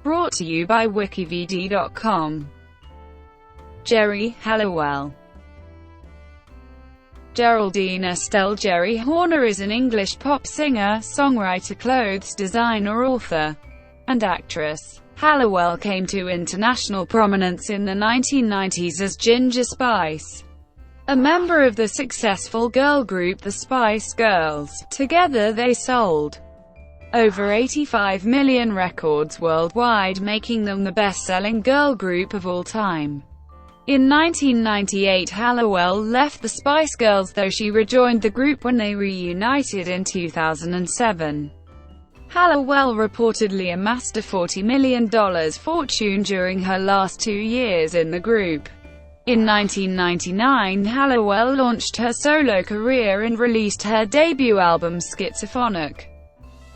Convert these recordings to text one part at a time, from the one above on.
Brought to you by WikiVidi.com. GERI Halliwell. Geraldine Estelle. Geri Horner is an English pop singer, songwriter, clothes designer, author, and actress. Halliwell came to international prominence in the 1990s as Ginger Spice, a member of the successful girl group the Spice Girls. Together they sold over 85 million records worldwide, making them the best-selling girl group of all time. In 1998, Halliwell left the Spice Girls, though she rejoined the group when they reunited in 2007. Halliwell reportedly amassed a $40 million fortune during her last 2 years in the group. In 1999, Halliwell launched her solo career and released her debut album Schizophonic,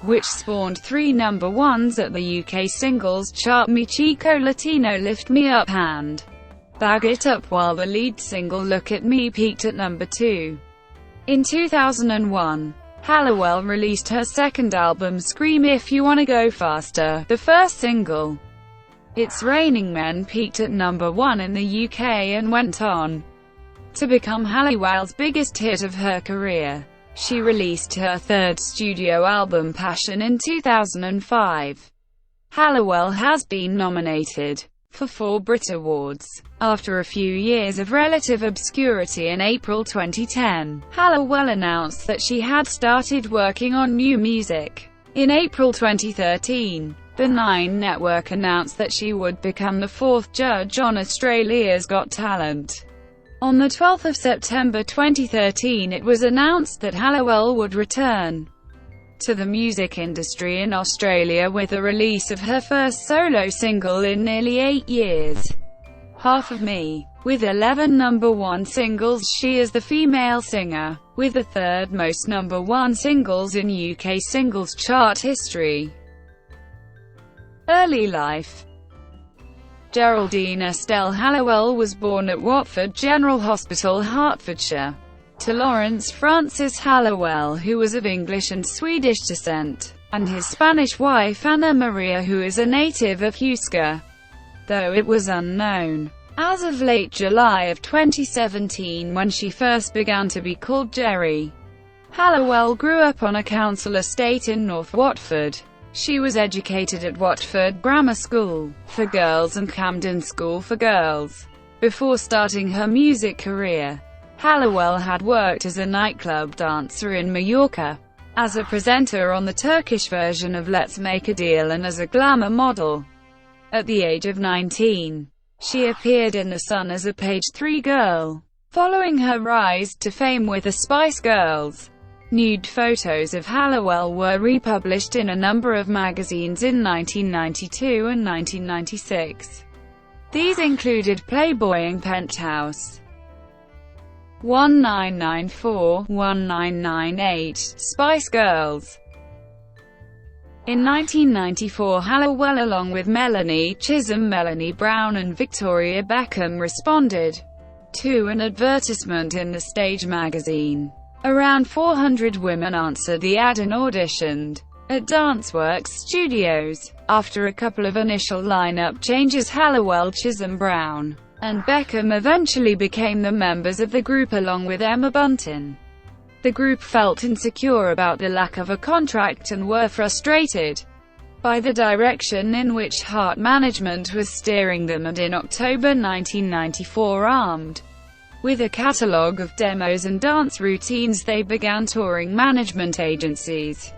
which spawned 3 number ones at the UK singles chart: Me, Chico Latino, Lift Me Up, and Bag It Up, while the lead single Look at Me peaked at number 2. In 2001, Halliwell released her second album Scream If You Wanna Go Faster. The first single, It's Raining Men, peaked at number 1 in the UK and went on to become Halliwell's biggest hit of her career. She released her third studio album Passion in 2005. Halliwell has been nominated for 4 Brit Awards. After a few years of relative obscurity in April 2010, Halliwell announced that she had started working on new music. In April 2013, the Nine Network announced that she would become the 4th judge on Australia's Got Talent. On the 12th of September 2013, it was announced that Halliwell would return to the music industry in Australia with the release of her first solo single in nearly 8 years, Half of Me. With 11 number 1 singles, she is the female singer with the 3rd most number 1 singles in UK singles chart history. Early life. Geraldine Estelle Halliwell was born at Watford General Hospital, Hertfordshire, to Lawrence Francis Halliwell, who was of English and Swedish descent, and his Spanish wife Ana Maria, who is a native of Huesca, though it was unknown as of late July of 2017 when she first began to be called Geri. Halliwell grew up on a council estate in North Watford. She was educated at Watford Grammar School for Girls and Camden School for Girls. Before starting her music career, Halliwell had worked as a nightclub dancer in Mallorca, as a presenter on the Turkish version of Let's Make a Deal, and as a glamour model. At the age of 19, she appeared in The Sun as a page 3 girl. Following her rise to fame with the Spice Girls, nude photos of Halliwell were republished in a number of magazines in 1992 and 1996. These included Playboy and Penthouse. 1994, 1998, Spice Girls. In 1994, Halliwell, along with Melanie Chisholm, Melanie Brown and Victoria Beckham, responded to an advertisement in the Stage magazine. Around 400 women answered the ad and auditioned at Danceworks Studios. After a couple of initial lineup changes, Halliwell, Chisholm, Brown, and Beckham eventually became the members of the group along with Emma Bunton. The group felt insecure about the lack of a contract and were frustrated by the direction in which Heart Management was steering them, and in October 1994, armed with a catalogue of demos and dance routines, they began touring management agencies.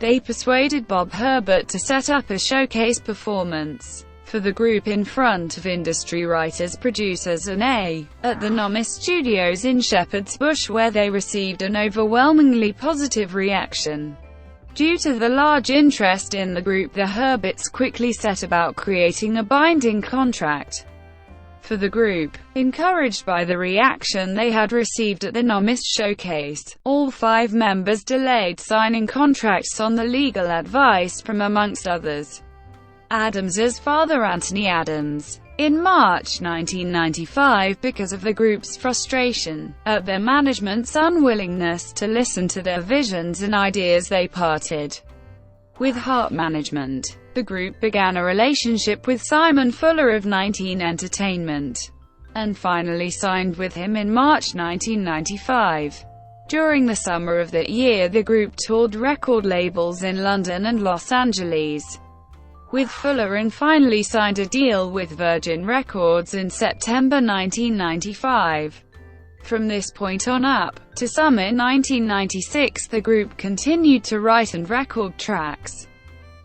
They persuaded Bob Herbert to set up a showcase performance for the group in front of industry writers, producers and at the Nomis Studios in Shepherd's Bush, where they received an overwhelmingly positive reaction. Due to the large interest in the group, the Herberts quickly set about creating a binding contract for the group. Encouraged by the reaction they had received at the Nomis showcase, all 5 members delayed signing contracts on the legal advice from, amongst others, Adams's father Anthony Adams. In March 1995, because of the group's frustration at their management's unwillingness to listen to their visions and ideas, they parted with Heart Management. The group began a relationship with Simon Fuller of 19 Entertainment, and finally signed with him in March 1995. During the summer of that year, the group toured record labels in London and Los Angeles with Fuller, and finally signed a deal with Virgin Records in September 1995. From this point on up to summer 1996, the group continued to write and record tracks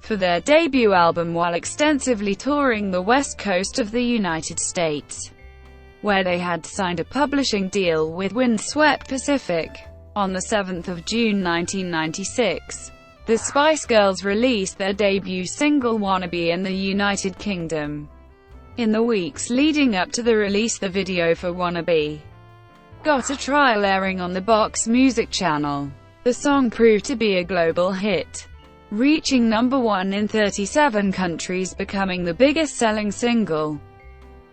for their debut album while extensively touring the west coast of the United States, where they had signed a publishing deal with Windswept Pacific. On the 7th of June 1996, the Spice Girls released their debut single Wannabe in the United Kingdom. In the weeks leading up to the release, the video for Wannabe got a trial airing on the Box Music channel. The song proved to be a global hit, reaching number 1 in 37 countries, becoming the biggest-selling single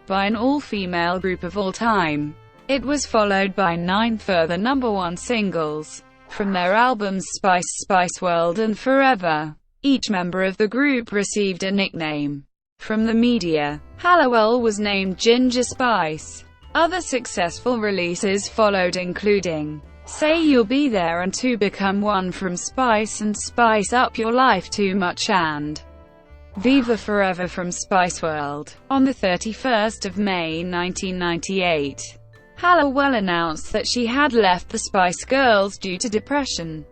by an all-female group of all time. It was followed by 9 further number 1 singles from their albums Spice, Spice World and Forever. Each member of the group received a nickname from the media. Halliwell was named Ginger Spice. Other successful releases followed, including Say You'll Be There and To Become One from Spice and Spice Up Your Life Too Much and Viva Forever from Spice World. On the 31st of May 1998, Halliwell announced that she had left the Spice Girls due to depression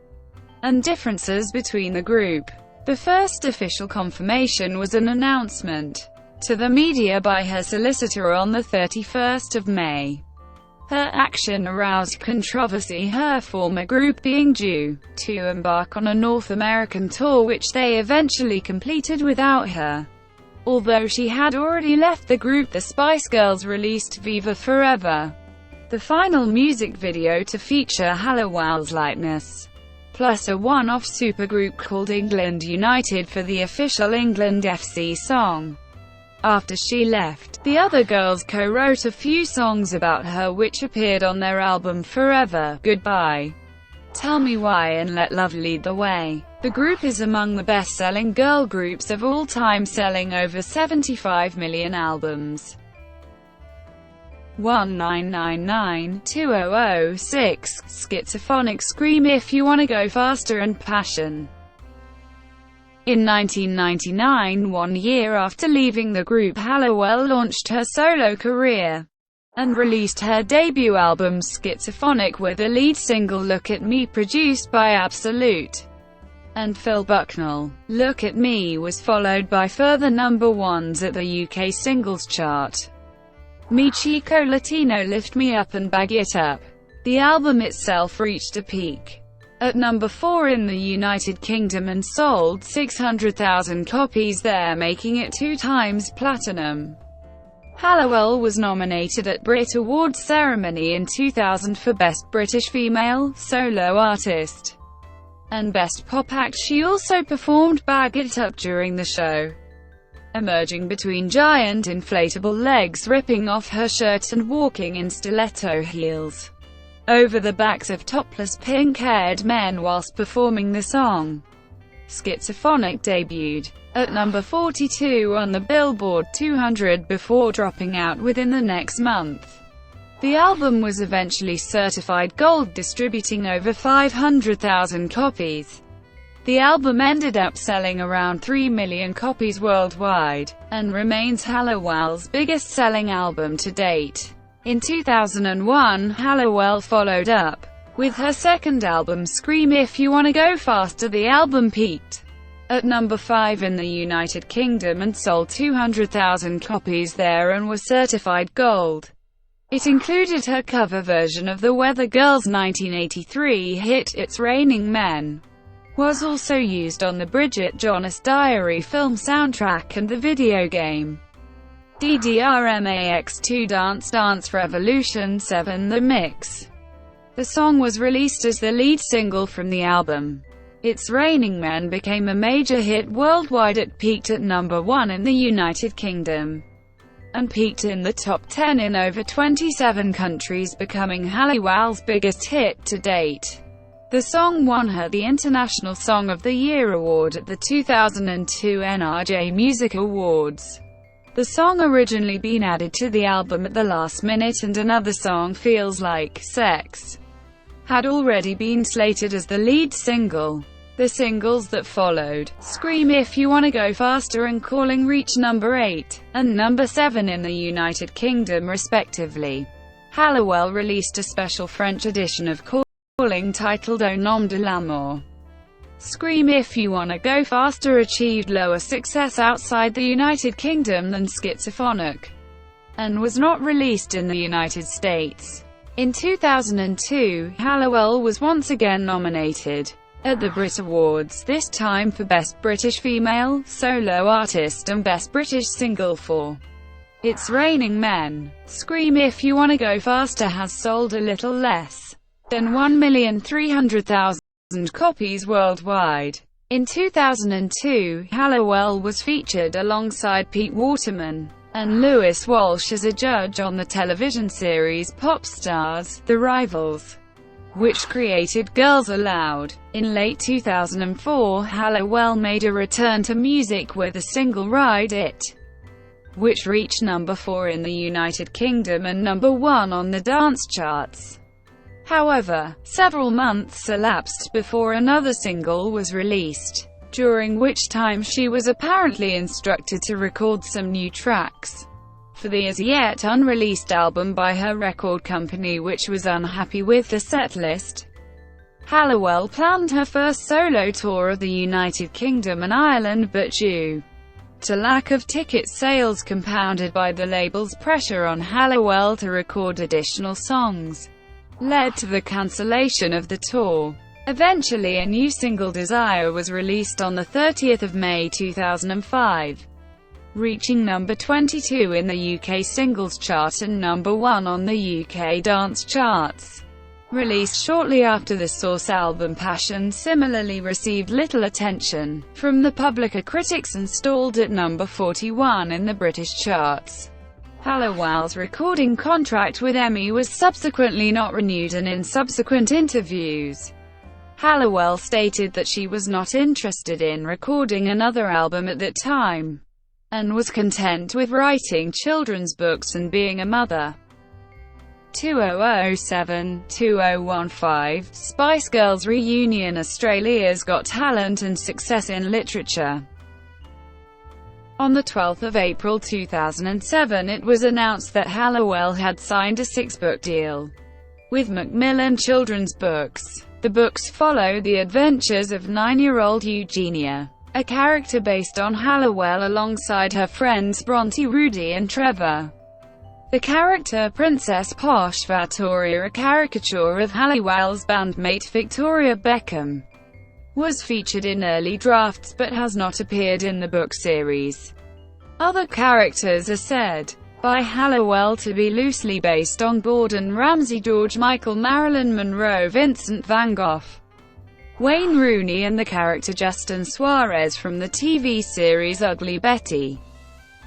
and differences between the group. The first official confirmation was an announcement to the media by her solicitor on the 31st of May. Her action aroused controversy, her former group being due to embark on a North American tour, which they eventually completed without her. Although she had already left the group, the Spice Girls released Viva Forever, the final music video to feature Halliwell's likeness, plus a one-off supergroup called England United for the official England FC song. After she left, the other girls co-wrote a few songs about her which appeared on their album Forever, Goodbye, Tell Me Why and Let Love Lead the Way. The group is among the best-selling girl groups of all time, selling over 75 million albums. 1999-2006, Schizophonic, Scream If You Wanna Go Faster and Passion. In 1999, 1 year after leaving the group, Halliwell launched her solo career and released her debut album Schizophonic with the lead single Look at Me, produced by Absolute and Phil Bucknell. Look at Me was followed by further number ones at the UK singles chart: Me, Chico Latino, Lift Me Up and Bag It Up. The album itself reached a peak at number 4 in the United Kingdom and sold 600,000 copies there, making it 2 times platinum. Halliwell was nominated at Brit Awards ceremony in 2000 for Best British Female Solo Artist and Best Pop Act. She also performed Bag It Up during the show, emerging between giant inflatable legs, ripping off her shirt and walking in stiletto heels over the backs of topless pink-haired men whilst performing the song. Schizophonic debuted at number 42 on the Billboard 200 before dropping out within the next month. The album was eventually certified gold, distributing over 500,000 copies. The album ended up selling around 3 million copies worldwide, and remains Halliwell's biggest-selling album to date. In 2001, Halliwell followed up with her second album Scream If You Wanna Go Faster. The album peaked at number 5 in the United Kingdom and sold 200,000 copies there and was certified gold. It included her cover version of the Weather Girls' 1983 hit It's Raining Men, was also used on the Bridget Jonas Diary film soundtrack and the video game DDRMAX2 Dance Dance Revolution 7 The Mix. The song was released as the lead single from the album. It's Raining Men became a major hit worldwide. It peaked at number 1 in the United Kingdom and peaked in the top 10 in over 27 countries, becoming Halliwell's biggest hit to date. The song won her the International Song of the Year award at the 2002 NRJ Music Awards. The song originally been added to the album at the last minute, and another song, Feels Like Sex, had already been slated as the lead single. The singles that followed, Scream If You Wanna Go Faster and Calling, reached number 8 and number 7 in the United Kingdom respectively. Halliwell released a special French edition of Calling titled Au Nom de l'Amour. Scream If You Wanna Go Faster achieved lower success outside the United Kingdom than Schizophonic, and was not released in the United States. In 2002, Halliwell was once again nominated at the Brit Awards, this time for Best British Female Solo Artist and Best British Single for It's Raining Men. Scream If You Wanna Go Faster has sold a little less than 1,300,000 copies worldwide. In 2002, Halliwell was featured alongside Pete Waterman and Lewis Walsh as a judge on the television series Pop Stars: The Rivals, which created Girls Aloud. In late 2004, Halliwell made a return to music with the single Ride It, which reached number 4 in the United Kingdom and number 1 on the dance charts. However, several months elapsed before another single was released, during which time she was apparently instructed to record some new tracks for the as-yet unreleased album by her record company, which was unhappy with the setlist. Halliwell planned her first solo tour of the United Kingdom and Ireland, but due to lack of ticket sales compounded by the label's pressure on Halliwell to record additional songs, led to the cancellation of the tour. Eventually a new single, Desire, was released on the 30th of May 2005. Reaching number 22 in the UK singles chart and number 1 on the UK dance charts. Released shortly after the Source album Passion similarly received little attention from the public, critics, and stalled at number 41 in the British charts. Halliwell's recording contract with EMI was subsequently not renewed, and in subsequent interviews, Halliwell stated that she was not interested in recording another album at that time, and was content with writing children's books and being a mother. 2007-2015, Spice Girls reunion, Australia's Got Talent and success in literature. On the 12th of April 2007, it was announced that Halliwell had signed a 6-book deal with Macmillan Children's Books. The books follow the adventures of 9-year-old Eugenia, a character based on Halliwell, alongside her friends Bronte, Rudy and Trevor. The character Princess Posh Vatoria, a caricature of Halliwell's bandmate Victoria Beckham, was featured in early drafts but has not appeared in the book series. Other characters are said by Halliwell to be loosely based on Gordon Ramsay, George Michael, Marilyn Monroe, Vincent van Gogh, Wayne Rooney and the character Justin Suarez from the TV series Ugly Betty.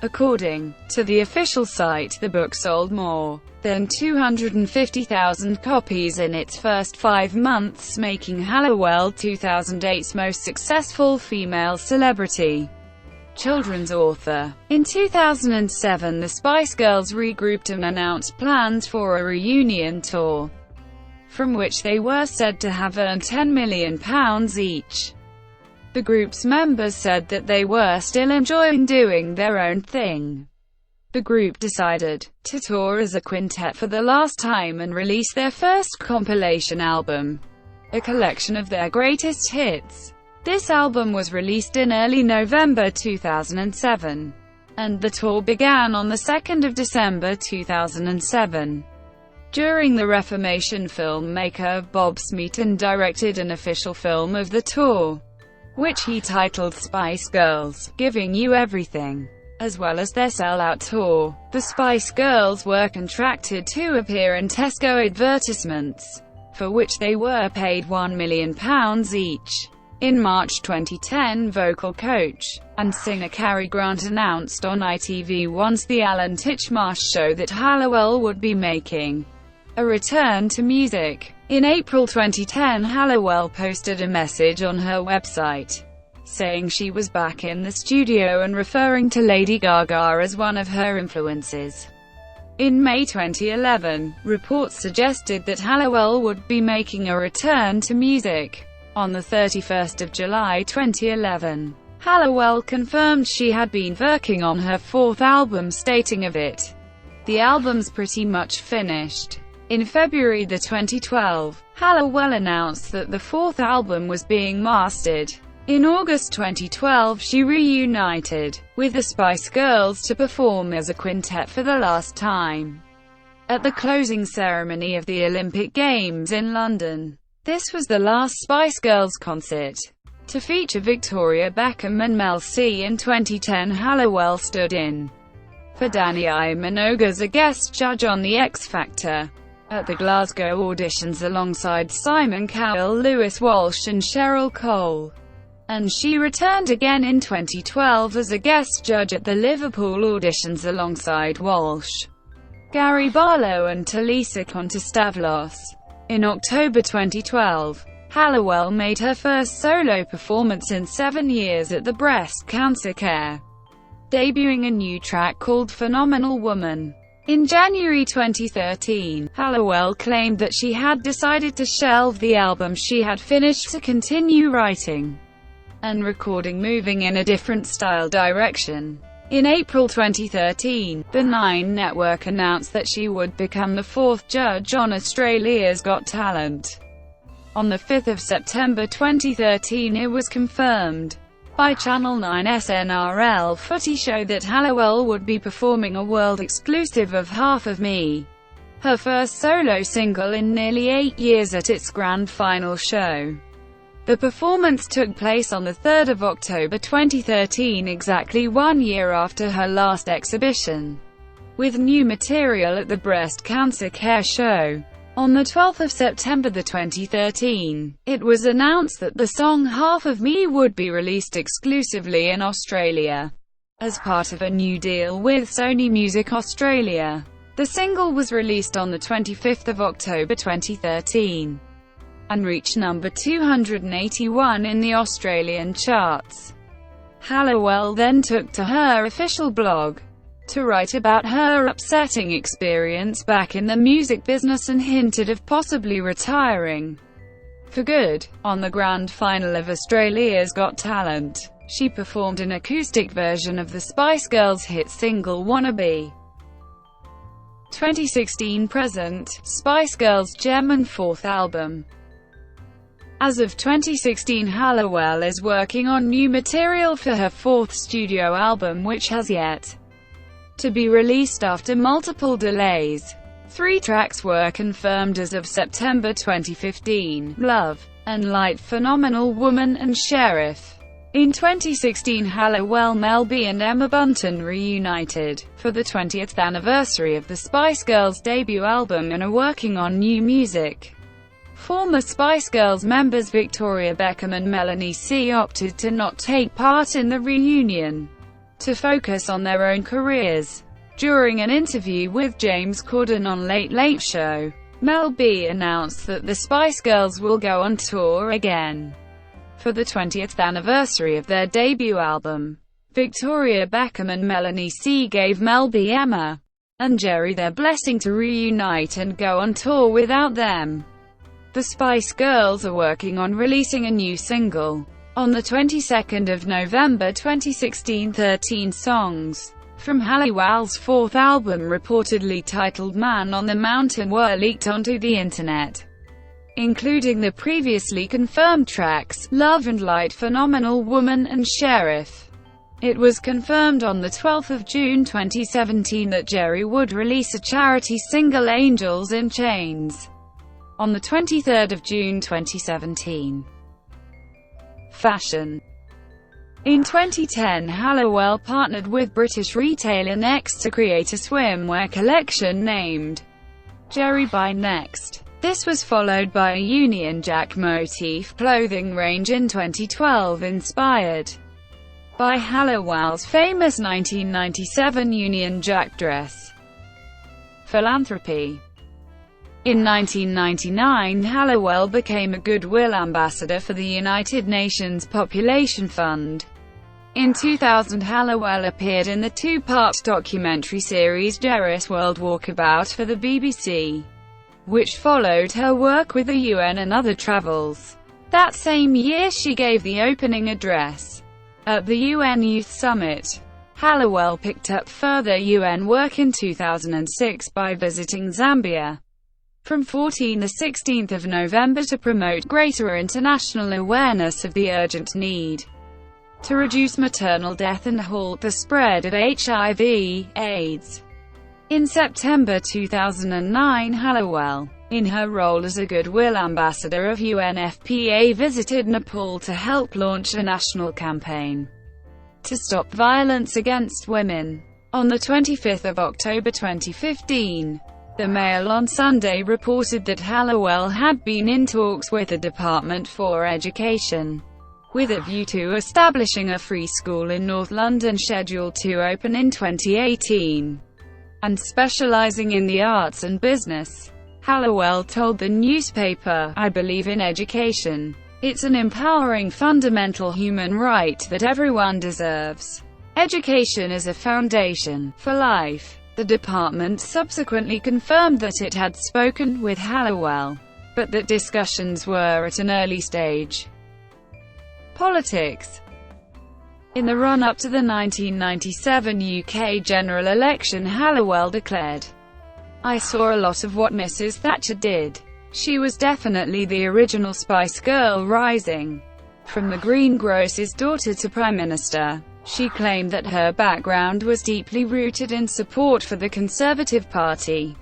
According to the official site, the book sold more than 250,000 copies in its first 5 months, making Halliwell 2008's most successful female celebrity children's author. In 2007, the Spice Girls regrouped and announced plans for a reunion tour, from which they were said to have earned £10 million each. The group's members said that they were still enjoying doing their own thing. The group decided to tour as a quintet for the last time and release their first compilation album, a collection of their greatest hits. This album was released in early November 2007, and the tour began on the 2nd of December 2007. During the Reformation, filmmaker Bob Smeaton directed an official film of the tour, which he titled Spice Girls, Giving You Everything. As well as their sell-out tour, the Spice Girls were contracted to appear in Tesco advertisements, for which they were paid £1 million each. In March 2010, vocal coach and singer Cary Grant announced on ITV One's The Alan Titchmarsh Show that Halliwell would be making a return to music. In April 2010, Halliwell posted a message on her website, saying she was back in the studio and referring to Lady Gaga as one of her influences. In May 2011, reports suggested that Halliwell would be making a return to music. On the 31st of July 2011, Halliwell confirmed she had been working on her fourth album, stating of it, "The album's pretty much finished." In February 2012, Halliwell announced that the fourth album was being mastered. In August 2012, she reunited with the Spice Girls to perform as a quintet for the last time at the closing ceremony of the Olympic Games in London. This was the last Spice Girls concert to feature Victoria Beckham and Mel C. In 2010, Halliwell stood in for Danny Minogue as a guest judge on The X Factor at the Glasgow auditions alongside Simon Cowell, Lewis Walsh and Cheryl Cole. And she returned again in 2012 as a guest judge at the Liverpool auditions alongside Walsh, Gary Barlow and Talisa Kontostavlos. In October 2012, Halliwell made her first solo performance in 7 years at the Breast Cancer Care, debuting a new track called Phenomenal Woman. In January 2013, Halliwell claimed that she had decided to shelve the album she had finished to continue writing and recording, moving in a different style direction. In April 2013, the Nine Network announced that she would become the fourth judge on Australia's Got Talent. On the 5th of September 2013, it was confirmed by Channel 9's NRL Footy show that Halliwell would be performing a world exclusive of Half of Me, her first solo single in nearly 8 years, at its grand final show. The performance took place on the 3rd of October 2013, exactly 1 year after her last exhibition with new material at the Breast Cancer Care show. On the 12th of September 2013, it was announced that the song Half of Me would be released exclusively in Australia as part of a new deal with Sony Music Australia. The single was released on the 25th of October 2013 and reached number 281 in the Australian charts. Halliwell then took to her official blog to write about her upsetting experience back in the music business and hinted of possibly retiring for good. On the grand final of Australia's Got Talent, she performed an acoustic version of the Spice Girls' hit single Wannabe. 2016–present, Spice Girls' gem and fourth album. As of 2016, Halliwell is working on new material for her fourth studio album, which has yet to be released after multiple delays. 3 tracks were confirmed as of September 2015: Love and Light, Phenomenal Woman and Sheriff. In 2016, Halliwell, Mel B and Emma Bunton reunited for the 20th anniversary of the Spice Girls' debut album and are working on new music. Former Spice Girls members Victoria Beckham and Melanie C opted to not take part in the reunion to focus on their own careers. During an interview with James Corden on Late Late Show, Mel B announced that the Spice Girls will go on tour again for the 20th anniversary of their debut album. Victoria Beckham and Melanie C gave Mel B, Emma, and Geri their blessing to reunite and go on tour without them. The Spice Girls are working on releasing a new single on the 22nd of November 2016. 13 songs from Halliwell's fourth album, reportedly titled Man on the Mountain, were leaked onto the internet, including the previously confirmed tracks, Love and Light, Phenomenal Woman and Sheriff. It was confirmed on the 12th of June 2017 that Geri would release a charity single, Angels in Chains, on the 23rd of June 2017. Fashion. In 2010, Halliwell partnered with British retailer Next to create a swimwear collection named Geri by Next. This was followed by a Union Jack motif clothing range in 2012 inspired by Halliwell's famous 1997 Union Jack dress. Philanthropy. In 1999, Halliwell became a Goodwill Ambassador for the United Nations Population Fund. In 2000, Halliwell appeared in the two-part documentary series GERI's World Walkabout for the BBC, which followed her work with the UN and other travels. That same year she gave the opening address at the UN Youth Summit. Halliwell picked up further UN work in 2006 by visiting Zambia from 14 to 16 November to promote greater international awareness of the urgent need to reduce maternal death and halt the spread of HIV/AIDS. In September 2009, Halliwell, in her role as a Goodwill Ambassador of UNFPA, visited Nepal to help launch a national campaign to stop violence against women. On 25 October 2015, the Mail on Sunday reported that Halliwell had been in talks with the Department for Education, with a view to establishing a free school in North London scheduled to open in 2018, and specialising in the arts and business. Halliwell told the newspaper, "I believe in education. It's an empowering fundamental human right that everyone deserves. Education is a foundation for life." The department subsequently confirmed that it had spoken with Halliwell, but that discussions were at an early stage. Politics. In the run-up to the 1997 UK general election, Halliwell declared, "I saw a lot of what Mrs. Thatcher did. She was definitely the original Spice Girl rising from the greengrocer's daughter to Prime Minister." She claimed that her background was deeply rooted in support for the Conservative Party,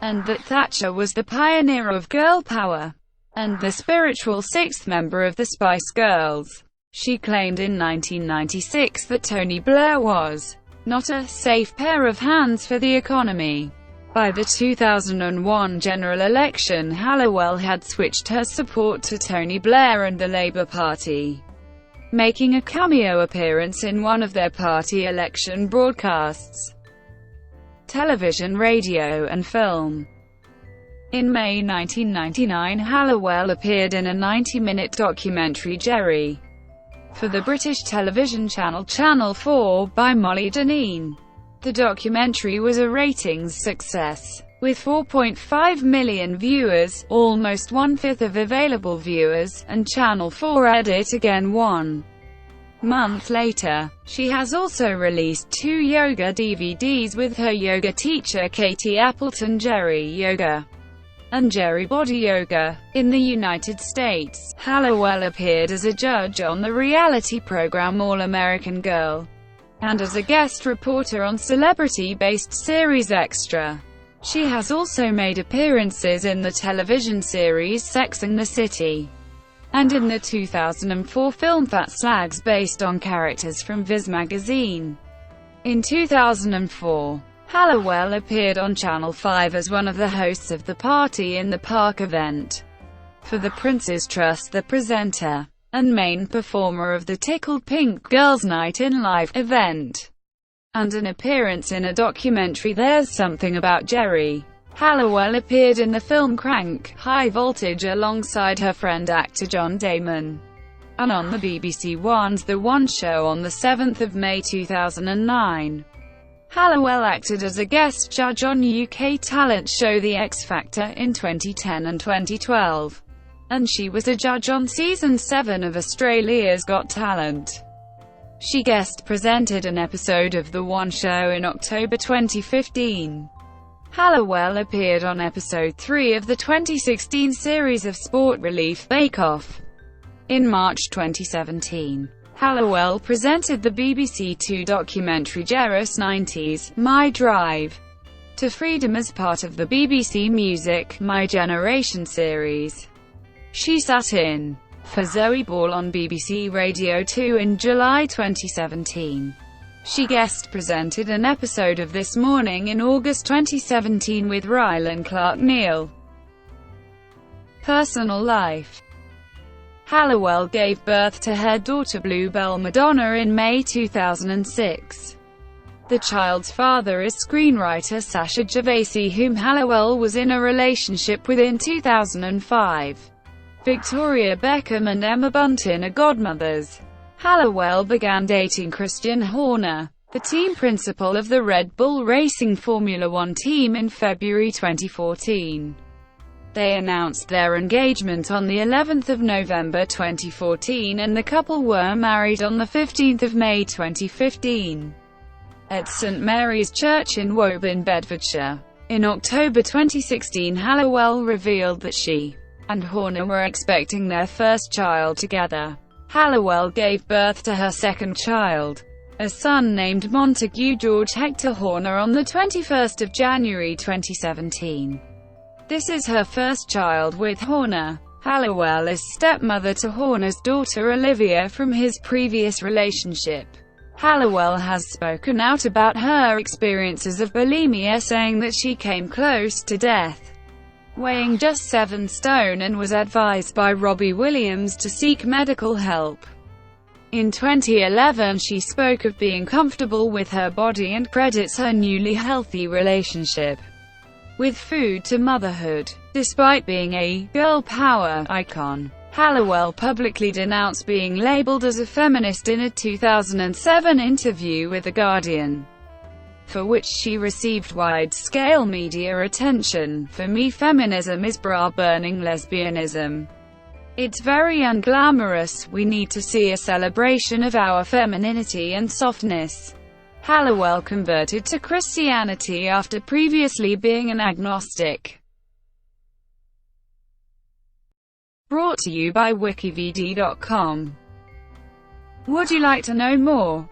and that Thatcher was the pioneer of girl power and the spiritual sixth member of the Spice Girls. She claimed in 1996 that Tony Blair was not a safe pair of hands for the economy. By the 2001 general election, Halliwell had switched her support to Tony Blair and the Labour Party, making a cameo appearance in one of their party election broadcasts. Television, radio, and film. In May 1999, Halliwell appeared in a 90-minute documentary GERI for the British television channel Channel 4 by Molly Dineen. The documentary was a ratings success, with 4.5 million viewers, almost one-fifth of available viewers, and Channel 4 aired it again 1 month later. She has also released 2 yoga DVDs with her yoga teacher Katie Appleton, GERI Yoga and GERI Body Yoga. In the United States, Halliwell appeared as a judge on the reality program All American Girl, and as a guest reporter on celebrity-based series Extra. She has also made appearances in the television series Sex and the City, and in the 2004 film Fat Slags based on characters from Viz magazine. In 2004, Halliwell appeared on Channel 5 as one of the hosts of the Party in the Park event for the Prince's Trust, the presenter and main performer of the Tickled Pink Girls Night In Live event, and an appearance in a documentary There's Something About Geri. Halliwell appeared in the film Crank: High Voltage alongside her friend actor John Damon, and on the BBC One's The One Show on 7 May 2009. Halliwell acted as a guest judge on UK talent show The X Factor in 2010 and 2012, and she was a judge on Season 7 of Australia's Got Talent. She guest presented an episode of The One Show in October 2015. Halliwell appeared on Episode 3 of the 2016 series of Sport Relief, Bake Off. In March 2017, Halliwell presented the BBC Two documentary Geri's 90s, My Drive to Freedom as part of the BBC Music, My Generation series. She sat in for Zoe Ball on BBC Radio 2 in July 2017. She guest presented an episode of This Morning in August 2017 with Rylan Clark Neal. Personal life. Halliwell gave birth to her daughter Bluebell Madonna in May 2006. The child's father is screenwriter Sasha Gervasi, whom Halliwell was in a relationship with in 2005. Victoria Beckham and Emma Bunton are godmothers. Halliwell began dating Christian Horner, the team principal of the Red Bull Racing Formula One team, in February 2014. They announced their engagement on the 11th of November 2014, and the couple were married on the 15th of May 2015. At St Mary's Church in Woburn, Bedfordshire. In October 2016, Halliwell revealed that she and Horner were expecting their first child together. Halliwell gave birth to her second child, a son named Montague George Hector Horner, on the 21st of January 2017. This is her first child with Horner. Halliwell is stepmother to Horner's daughter Olivia from his previous relationship. Halliwell has spoken out about her experiences of bulimia, saying that she came close to death, weighing just 7 stone, and was advised by Robbie Williams to seek medical help. In 2011, she spoke of being comfortable with her body and credits her newly healthy relationship with food to motherhood. Despite being a girl power icon, Halliwell publicly denounced being labeled as a feminist in a 2007 interview with The Guardian, for which she received wide-scale media attention. "For me, feminism is bra-burning lesbianism. It's very unglamorous. We need to see a celebration of our femininity and softness." Halliwell converted to Christianity after previously being an agnostic. Brought to you by WikiVidi.com. Would you like to know more?